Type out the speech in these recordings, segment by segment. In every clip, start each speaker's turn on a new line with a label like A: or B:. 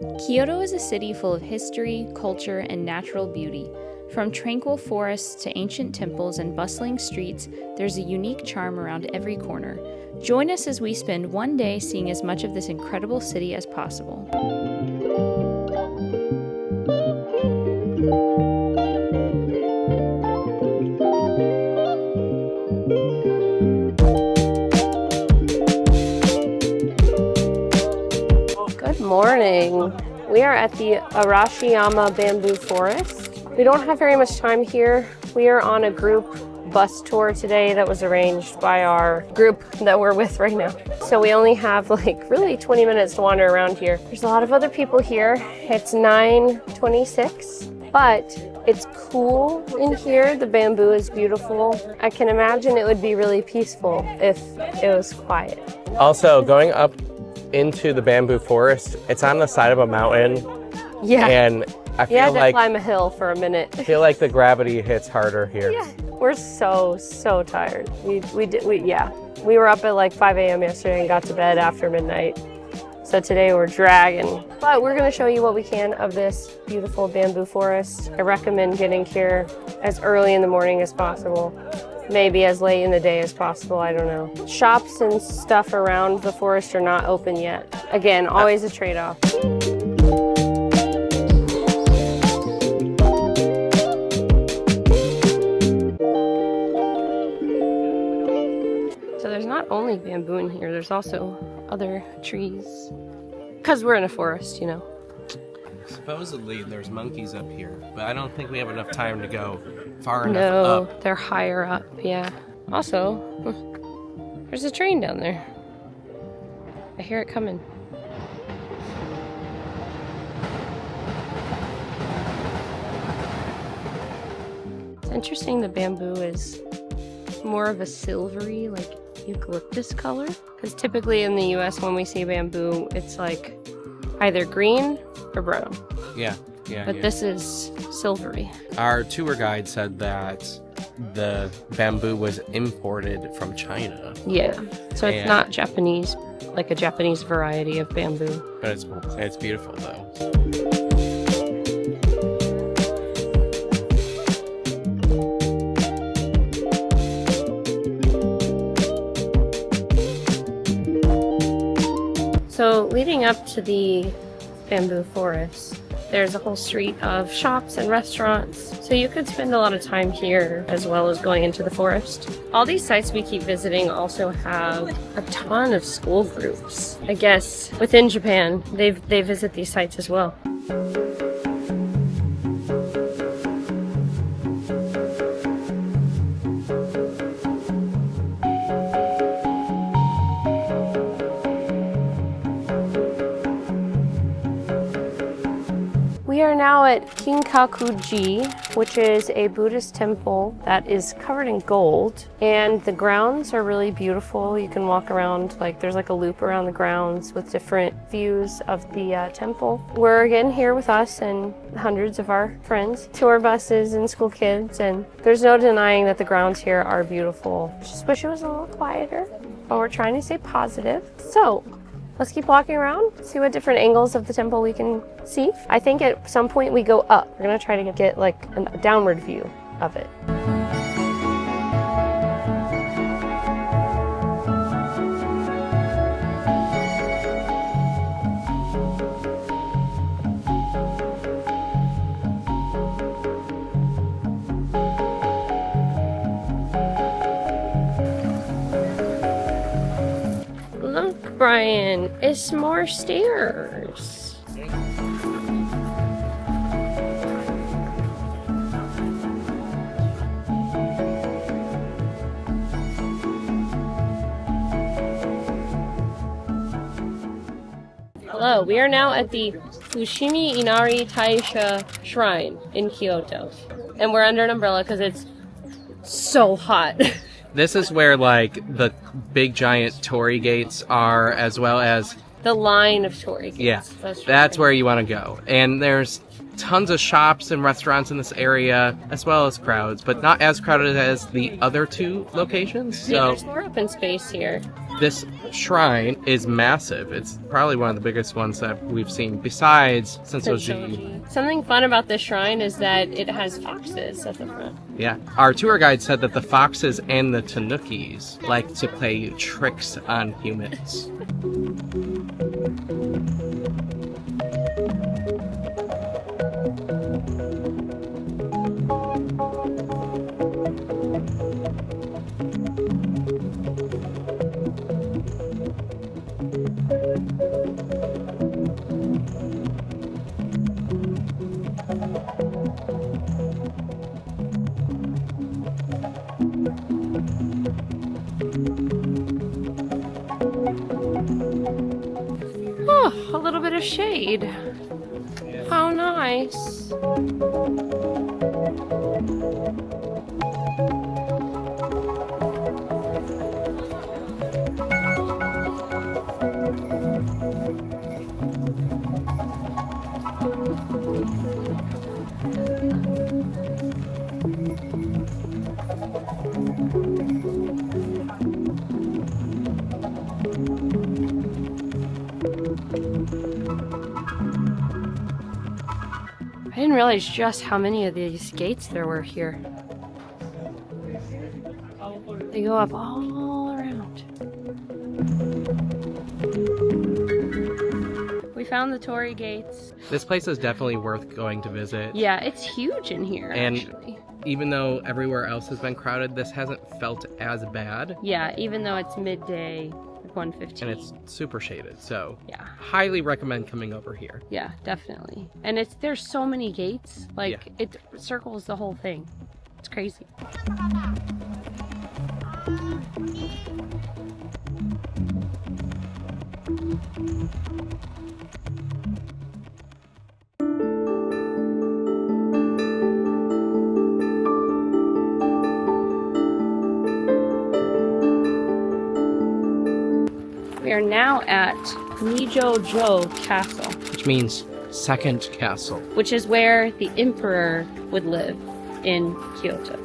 A: Kyoto is a city full of history, culture, and natural beauty. From tranquil forests to ancient temples and bustling streets, there's a unique charm around every corner. Join us as we spend one day seeing as much of this incredible city as possible.
B: Good morning. We are at the Arashiyama Bamboo Forest. We don't have very much time here. We are on a group bus tour today that was arranged by our group that we're with right now. So we only have really 20 minutes to wander around here. There's a lot of other people here. It's 9:26, but it's cool in here. The bamboo is beautiful. I can imagine it would be really peaceful if it was quiet.
C: Also, going up into the bamboo forest, it's on the side of a mountain.
B: Yeah.
C: And I feel
B: you had to
C: like
B: climb a hill for a minute.
C: I feel like the gravity hits harder here.
B: Yeah. We're so tired. We were up at like 5 a.m. yesterday and got to bed after midnight. So today we're dragging. But we're gonna show you what we can of this beautiful bamboo forest. I recommend getting here as early in the morning as possible. Maybe as late in the day as possible, I don't know. Shops and stuff around the forest are not open yet. Again, always a trade-off. So there's not only bamboo in here, there's also other trees. Because we're in a forest, you know.
C: Supposedly there's monkeys up here, but I don't think we have enough time to go far enough
B: No,
C: up.
B: they're higher up, yeah. Also, there's a train down there. I hear it coming. It's interesting the bamboo is more of a silvery, like eucalyptus color. Because typically in the US when we see bamboo, it's like either green or brown.
C: Yeah.
B: But this is silvery.
C: Our tour guide said that the bamboo was imported from China.
B: Yeah, so it's not Japanese, like a Japanese variety of bamboo.
C: But it's beautiful though.
B: So leading up to the bamboo forest, there's a whole street of shops and restaurants. So you could spend a lot of time here as well as going into the forest. All these sites we keep visiting also have a ton of school groups. I guess within Japan, they visit these sites as well. We are now at Kinkaku-ji, which is a Buddhist temple that is covered in gold. And the grounds are really beautiful. You can walk around, there's a loop around the grounds with different views of the temple. We're again here with us and hundreds of our friends, tour buses and school kids. And there's no denying that the grounds here are beautiful. Just wish it was a little quieter, but we're trying to stay positive. So let's keep walking around, see what different angles of the temple we can see. I think at some point we go up. We're gonna try to get a downward view of it. Look, Brian, it's more stairs. Hello, we are now at the Fushimi Inari Taisha Shrine in Kyoto. And we're under an umbrella because it's so hot.
C: This is where the big giant torii gates are, as well as
B: the line of torii gates.
C: Yeah, that's where you want to go. And there's tons of shops and restaurants in this area, as well as crowds, but not as crowded as the other two locations.
B: Yeah, there's more open space here.
C: This shrine is massive. It's probably one of the biggest ones that we've seen besides Sensoji.
B: Something fun about this shrine is that it has foxes at the front.
C: Yeah. Our tour guide said that the foxes and the tanukis like to play tricks on humans.
B: Oh, a little bit of shade. How nice. I didn't realize just how many of these gates there were here. They go up all around. We found the torii gates.
C: This place is definitely worth going to visit.
B: Yeah, it's huge in here, actually.
C: Even though everywhere else has been crowded, this hasn't felt as bad.
B: Yeah, even though it's midday, like 1:15.
C: And it's super shaded, so
B: yeah,
C: highly recommend coming over here.
B: Yeah, definitely. And there's so many gates, like it circles the whole thing. It's crazy. We are now at Nijo-jo Castle,
C: Which means second castle.
B: which is where the emperor would live in Kyoto.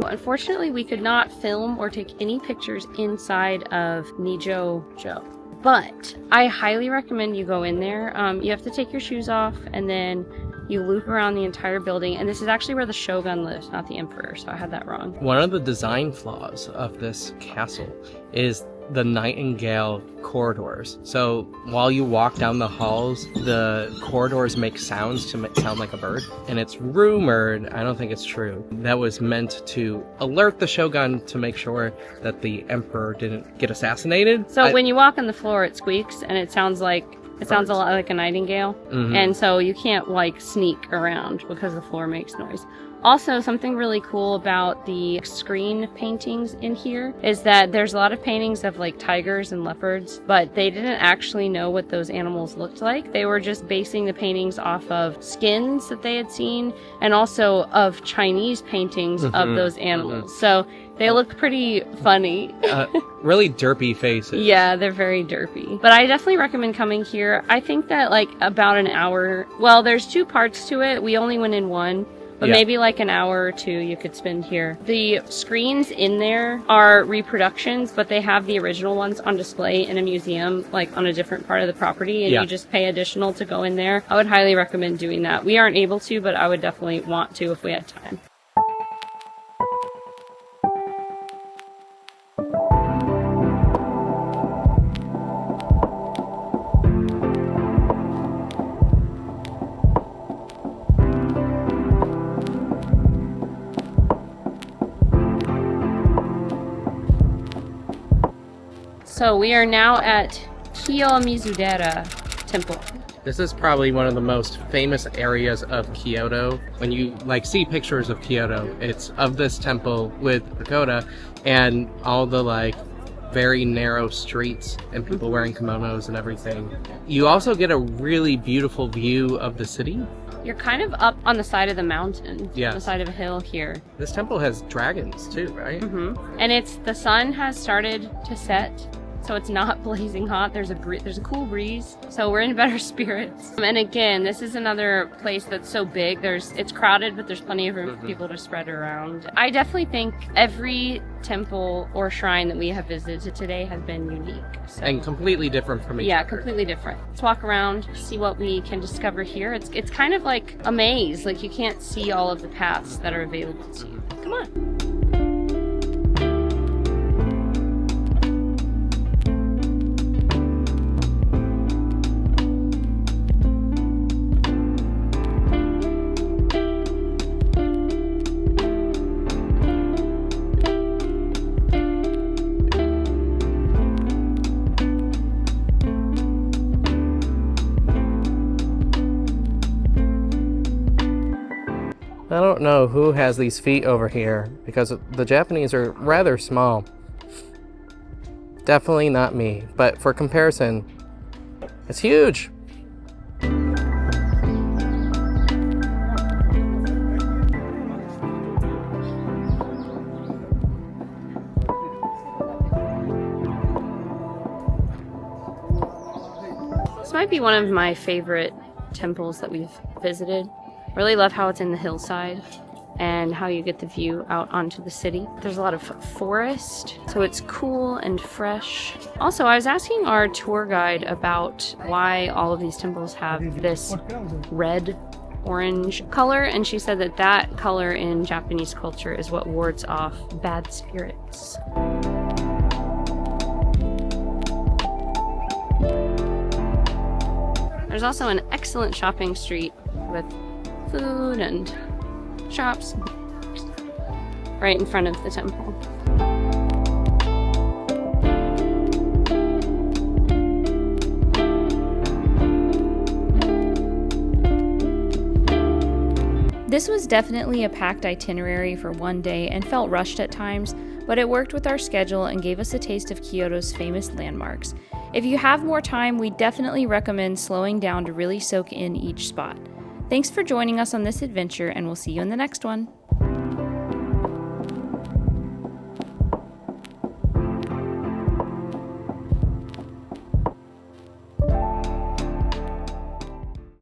B: Unfortunately, we could not film or take any pictures inside of Nijo-jo. But I highly recommend you go in there. You have to take your shoes off and then you loop around the entire building. And this is actually where the shogun lives, not the emperor. So I had that wrong.
C: One of the design flaws of this castle is the nightingale corridors. So while you walk down the halls, the corridors make sounds to sound like a bird. And it's rumored, I don't think it's true, that was meant to alert the shogun to make sure that the emperor didn't get assassinated.
B: So when you walk on the floor, it squeaks and it sounds a lot like a nightingale.
C: Mhm.
B: And so you can't like sneak around because the floor makes noise. Also, something really cool about the screen paintings in here is that there's a lot of paintings of like tigers and leopards, but they didn't actually know what those animals looked like. They were just basing the paintings off of skins that they had seen and also of Chinese paintings of those animals. So they look pretty funny.
C: Really derpy faces.
B: Yeah, they're very derpy. But I definitely recommend coming here. I think that like about an hour, well, there's two parts to it. We only went in one. But maybe like an hour or two you could spend here. The screens in there are reproductions, but they have the original ones on display in a museum, like on a different part of the property, and you just pay additional to go in there. I would highly recommend doing that. We aren't able to, but I would definitely want to if we had time. So we are now at Kiyomizu-dera Temple.
C: This is probably one of the most famous areas of Kyoto. When you like see pictures of Kyoto, it's of this temple with pagoda and all the like very narrow streets and people wearing kimonos and everything. You also get a really beautiful view of the city.
B: You're kind of up on the side of the mountain,
C: Yes.
B: on the side of a hill here.
C: This temple has dragons too, right?
B: And the sun has started to set so it's not blazing hot. There's a cool breeze, so we're in better spirits. And again, this is another place that's so big. It's crowded, but there's plenty of room for people to spread around. I definitely think every temple or shrine that we have visited today has been unique. So.
C: And completely different from each other.
B: Yeah, completely different. Let's walk around, see what we can discover here. It's kind of like a maze. Like you can't see all of the paths that are available to you. Come on.
C: I don't know who has these feet over here because the Japanese are rather small. Definitely not me, but for comparison, it's huge.
B: This might be one of my favorite temples that we've visited. Really love how it's in the hillside and how you get the view out onto the city. There's a lot of forest, so it's cool and fresh. Also, I was asking our tour guide about why all of these temples have this red orange color, and she said that that color in Japanese culture is what wards off bad spirits. There's also an excellent shopping street with food and shops right in front of the temple.
A: This was definitely a packed itinerary for one day and felt rushed at times, but it worked with our schedule and gave us a taste of Kyoto's famous landmarks. If you have more time, we definitely recommend slowing down to really soak in each spot. Thanks for joining us on this adventure, and we'll see you in the next one.